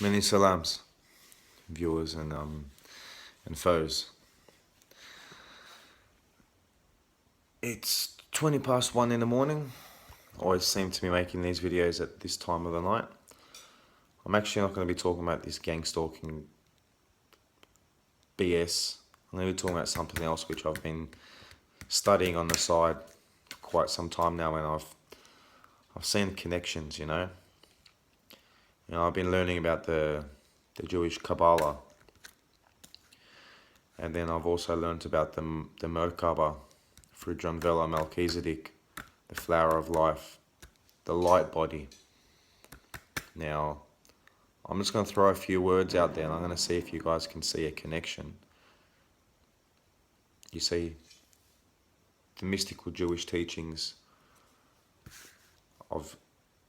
Many salams, viewers and foes. It's 20 past 1 in the morning. I always seem to be making these videos at this time of the night. I'm actually not going to be talking about this gang stalking BS. I'm going to be talking about something else which I've been studying on the side for quite some time now, and I've seen connections, I've been learning about the Jewish Kabbalah, and then I've also learned about the Merkaba through John Vella Melchizedek, the flower of life, the light body. Now, I'm just going to throw a few words out there and I'm going to see if you guys can see a connection. You see, the mystical Jewish teachings of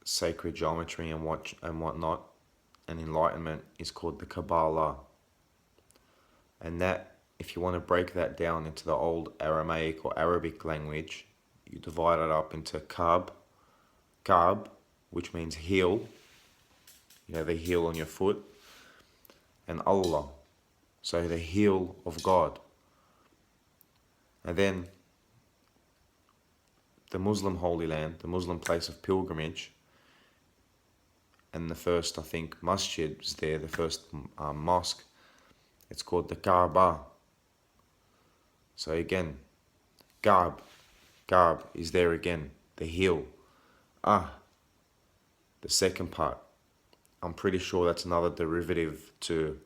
sacred geometry and whatnot, and enlightenment is called the Kabbalah. And that, if you want to break that down into the old Aramaic or Arabic language, you divide it up into Kab, which means heel. You know, the heel on your foot. And Allah, so the heel of God. And then the Muslim Holy Land, the Muslim place of pilgrimage, and the first, I think, masjid was there, the first mosque, it's called the Kaaba. So again, Gab is there again, the heel. The second part, I'm pretty sure that's another derivative to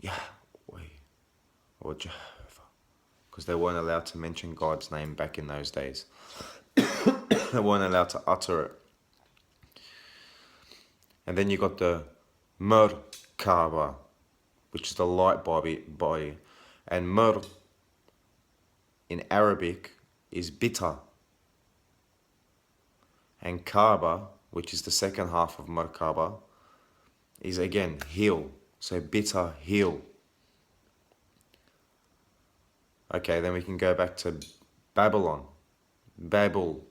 Yahweh or Jehovah, because they weren't allowed to mention God's name back in those days. They weren't allowed to utter it. And then you got the Merkaba, which is the light body. And Mer in Arabic is bitter. And Kaaba, which is the second half of Merkaba, is again heel. So bitter heel. Okay, then we can go back to Babylon. Bab-il.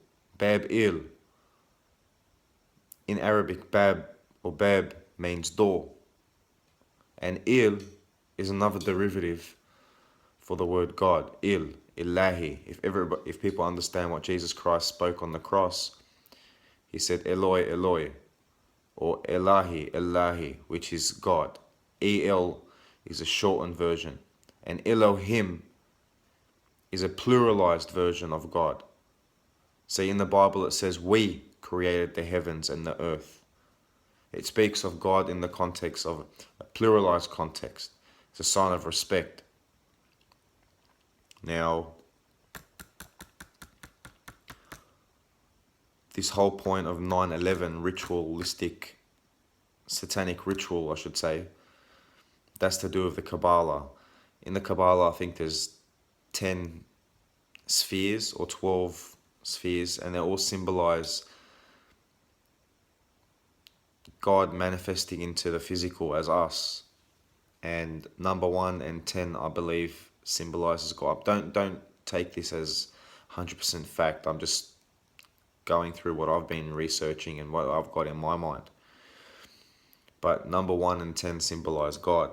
In Arabic, Bab or Bab means door. And Il is another derivative for the word God. Ilahi. If people understand what Jesus Christ spoke on the cross, he said Eloi, Eloi, or Elahi, Elahi, which is God. El is a shortened version, and Elohim is a pluralized version of God. See, in the Bible it says we created the heavens and the earth. It speaks of God in the context of a pluralized context. It's a sign of respect. Now, this whole point of 9/11 ritualistic, satanic ritual, I should say, that's to do with the Kabbalah. In the Kabbalah, I think there's 10 spheres or 12 spheres, and they all symbolize God manifesting into the physical as us. And number 1 and 10, I believe, symbolizes God. Don't take this as 100% fact. I'm just going through what I've been researching and what I've got in my mind. But number 1 and 10 symbolize God.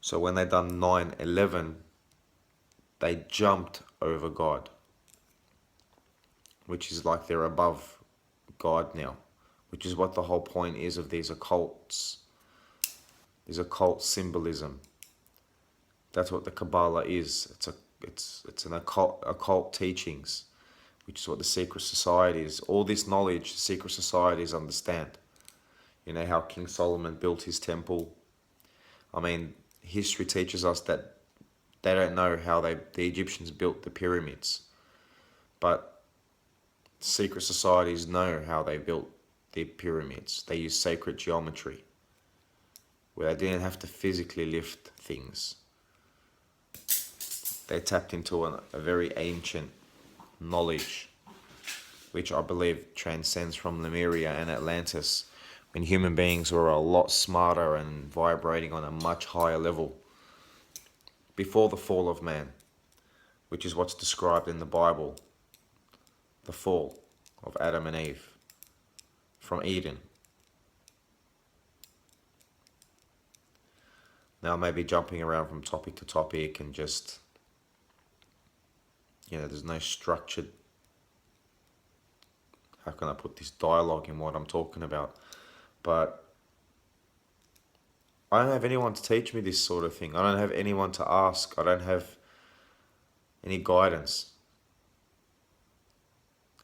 So when they done 9/11, they jumped over God, which is like they're above God now, which is what the whole point is of these occults. Is occult symbolism. That's what the Kabbalah is. It's an occult teachings, which is what the secret societies, all this knowledge, the secret societies understand. You know how King Solomon built his temple. I mean, history teaches us that they don't know how the Egyptians built the pyramids, but secret societies know how they built the pyramids. They use sacred geometry, where they didn't have to physically lift things. They tapped into a very ancient knowledge, which I believe transcends from Lemuria and Atlantis, when human beings were a lot smarter and vibrating on a much higher level, before the fall of man, which is what's described in the Bible, the fall of Adam and Eve from Eden. Now I may be jumping around from topic to topic and just, there's no structured, how can I put this, dialogue in what I'm talking about. But I don't have anyone to teach me this sort of thing. I don't have anyone to ask. I don't have any guidance.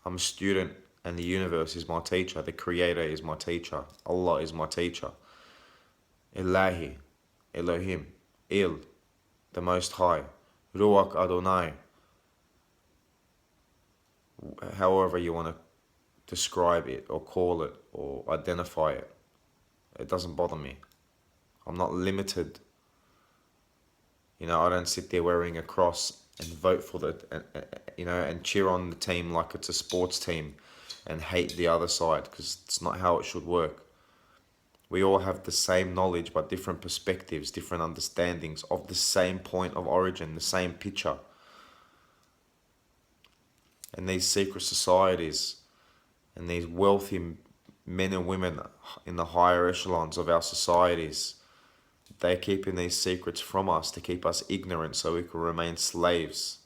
I'm a student and the universe is my teacher. The creator is my teacher. Allah is my teacher. Ilahi, Elohim, Il, the Most High, Ruach Adonai. However you want to describe it or call it or identify it. It doesn't bother me. I'm not limited. I don't sit there wearing a cross and vote for and cheer on the team like it's a sports team and hate the other side, because it's not how it should work. We all have the same knowledge but different perspectives, different understandings of the same point of origin, the same picture. And these secret societies and these wealthy men and women in the higher echelons of our societies, they're keeping these secrets from us to keep us ignorant so we can remain slaves.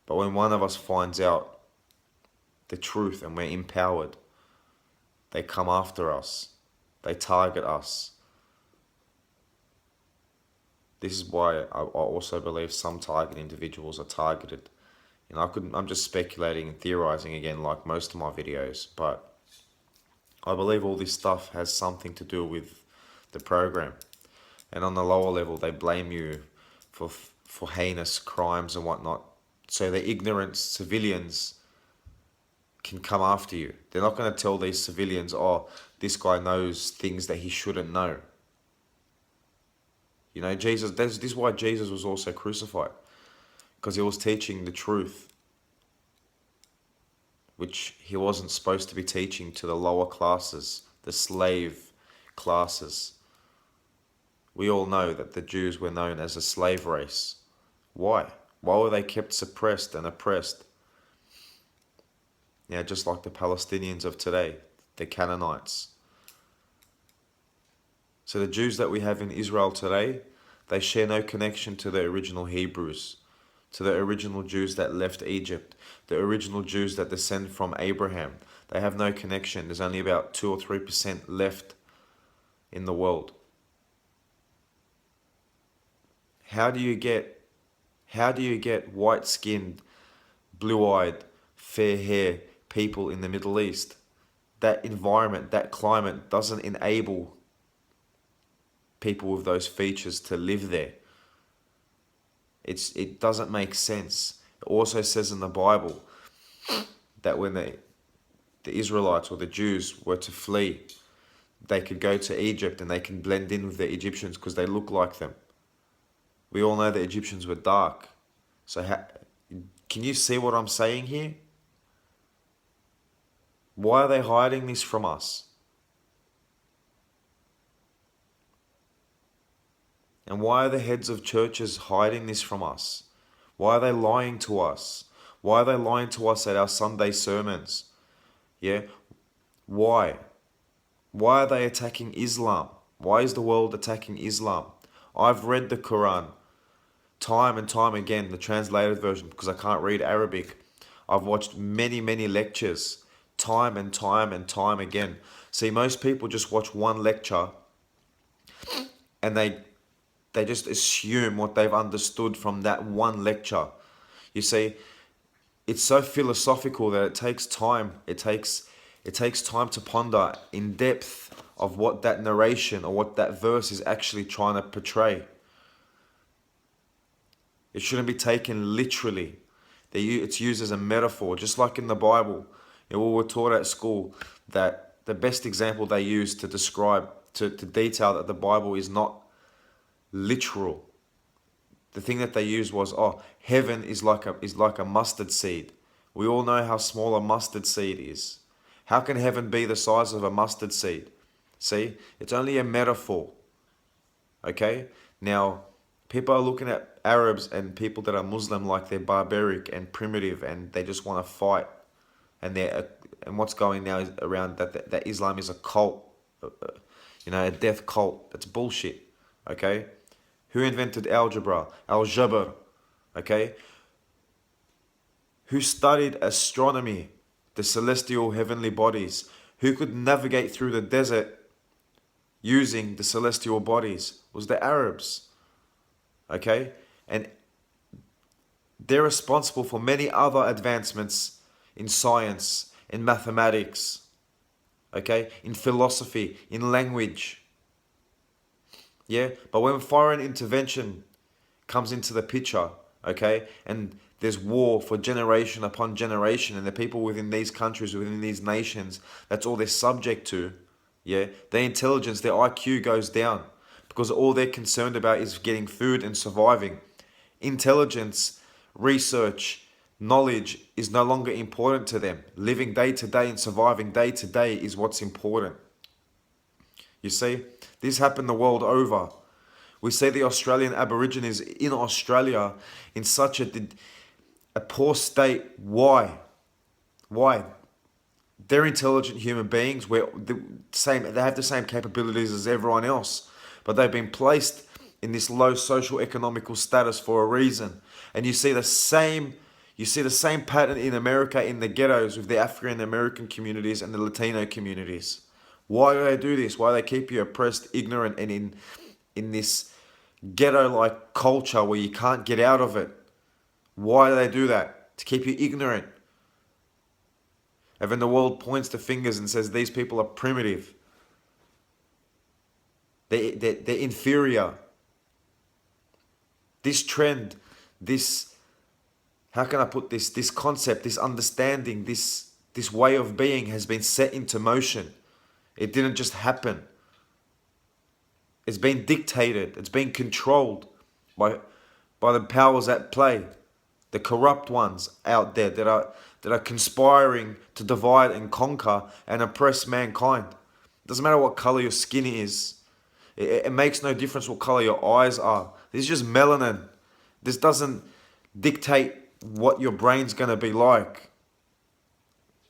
But when one of us finds out the truth and we're empowered, they come after us. They target us. This is why I also believe some target individuals are targeted. I'm just speculating and theorizing again like most of my videos, but I believe all this stuff has something to do with the program. And on the lower level, they blame you for heinous crimes and whatnot, so the ignorant civilians can come after you. They're not going to tell these civilians, oh, this guy knows things that he shouldn't know. Jesus, this is why Jesus was also crucified, because he was teaching the truth, which he wasn't supposed to be teaching to the lower classes, the slave classes. We all know that the Jews were known as a slave race. Why? Why were they kept suppressed and oppressed? Just like the Palestinians of today, the Canaanites. So the Jews that we have in Israel today, they share no connection to the original Hebrews, to the original Jews that left Egypt, the original Jews that descend from Abraham. They have no connection. There's only about 2 or 3% left in the world. How do you get white-skinned, blue-eyed, fair hair people in the Middle East? That environment, that climate doesn't enable people with those features to live there. It doesn't make sense. It also says in the Bible that when the Israelites or the Jews were to flee, they could go to Egypt and they can blend in with the Egyptians because they look like them. We all know the Egyptians were dark. So can you see what I'm saying here? Why are they hiding this from us? And why are the heads of churches hiding this from us? Why are they lying to us? Why are they lying to us at our Sunday sermons? Yeah? Why? Why are they attacking Islam? Why is the world attacking Islam? I've read the Quran time and time again, the translated version, because I can't read Arabic. I've watched many, many lectures time and time and time again. See, most people just watch one lecture and they just assume what they've understood from that one lecture. You see, it's so philosophical that it takes time. It takes time to ponder in depth of what that narration or what that verse is actually trying to portray. It shouldn't be taken literally. It's used as a metaphor, just like in the Bible. We were taught at school that the best example they use to describe, to detail that the Bible is not literal. The thing that they used was, heaven is like a mustard seed. We all know how small a mustard seed is. How can heaven be the size of a mustard seed? See, it's only a metaphor. Okay? Now, people are looking at Arabs and people that are Muslim like they're barbaric and primitive and they just want to fight. And what's going now is around that Islam is a cult. You know, a death cult. That's bullshit. Okay? Who invented algebra? Al-Jabr. Okay? Who studied astronomy, the celestial heavenly bodies? Who could navigate through the desert using the celestial bodies? It was the Arabs. Okay? And they're responsible for many other advancements in science, in mathematics, okay, in philosophy, in language. Yeah, but when foreign intervention comes into the picture, okay, and there's war for generation upon generation, and the people within these countries, within these nations, that's all they're subject to, yeah, their intelligence, their IQ goes down because all they're concerned about is getting food and surviving. Intelligence, research, knowledge is no longer important to them. Living day to day and surviving day to day is what's important. You see, this happened the world over. We see the Australian Aborigines in Australia in such a poor state. Why? Why? They're intelligent human beings. They have the same capabilities as everyone else, but they've been placed in this low social economical status for a reason. And you see the same pattern in America in the ghettos with the African American communities and the Latino communities. Why do they do this? Why do they keep you oppressed, ignorant, and in this ghetto-like culture where you can't get out of it? Why do they do that? To keep you ignorant. And then the world points the fingers and says these people are primitive. They're inferior. This trend, how can I put this? This concept, this understanding, this way of being has been set into motion. It didn't just happen. It's been dictated. It's been controlled by the powers at play, the corrupt ones out there that are conspiring to divide and conquer and oppress mankind. It doesn't matter what color your skin is. It makes no difference what color your eyes are. This is just melanin. This doesn't dictate what your brain's going to be like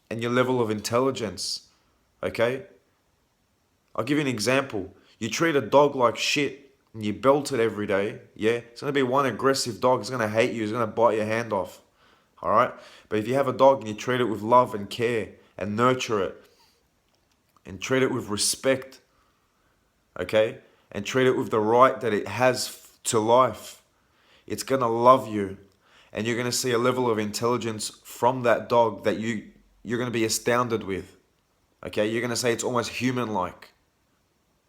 and your level of intelligence. Okay? I'll give you an example. You treat a dog like shit and you belt it every day, yeah? It's going to be one aggressive dog. It's going to hate you. It's going to bite your hand off. All right? But if you have a dog and you treat it with love and care and nurture it and treat it with respect, okay? And treat it with the right that it has to life, it's going to love you. And you're going to see a level of intelligence from that dog that you're going to be astounded with. Okay? You're going to say it's almost human-like.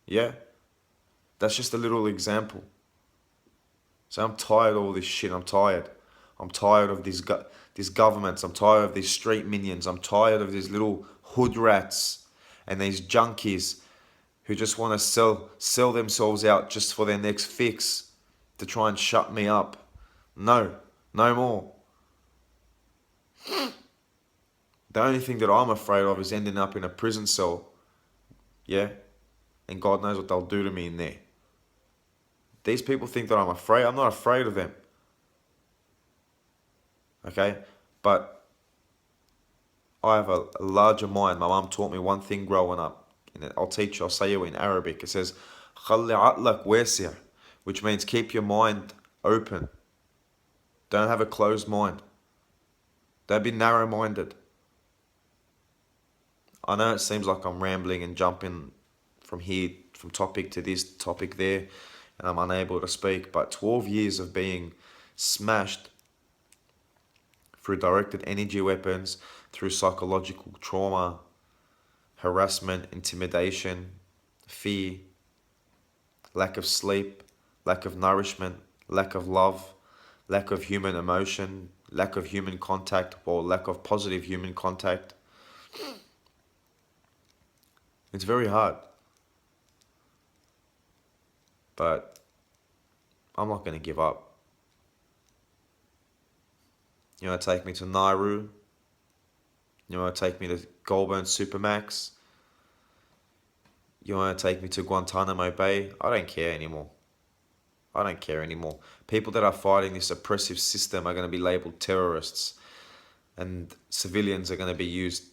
Yeah? That's just a little example. So I'm tired of all this shit. I'm tired. I'm tired of these governments. I'm tired of these street minions. I'm tired of these little hood rats and these junkies who just want to sell themselves out just for their next fix to try and shut me up. No more. The only thing that I'm afraid of is ending up in a prison cell. Yeah? And God knows what they'll do to me in there. These people think that I'm afraid. I'm not afraid of them. Okay? But I have a larger mind. My mum taught me one thing growing up. And I'll say you in Arabic. It says, خلي عقلك واسع, which means keep your mind open. Don't have a closed mind. Don't be narrow-minded. I know it seems like I'm rambling and jumping from topic to this, topic there, and I'm unable to speak, but 12 years of being smashed through directed energy weapons, through psychological trauma, harassment, intimidation, fear, lack of sleep, lack of nourishment, lack of love, lack of human emotion, lack of human contact, or lack of positive human contact. It's very hard. But I'm not going to give up. You want to take me to Nauru? You want to take me to Goulburn Supermax? You want to take me to Guantanamo Bay? I don't care anymore. I don't care anymore. People that are fighting this oppressive system are going to be labelled terrorists, and civilians are going to be used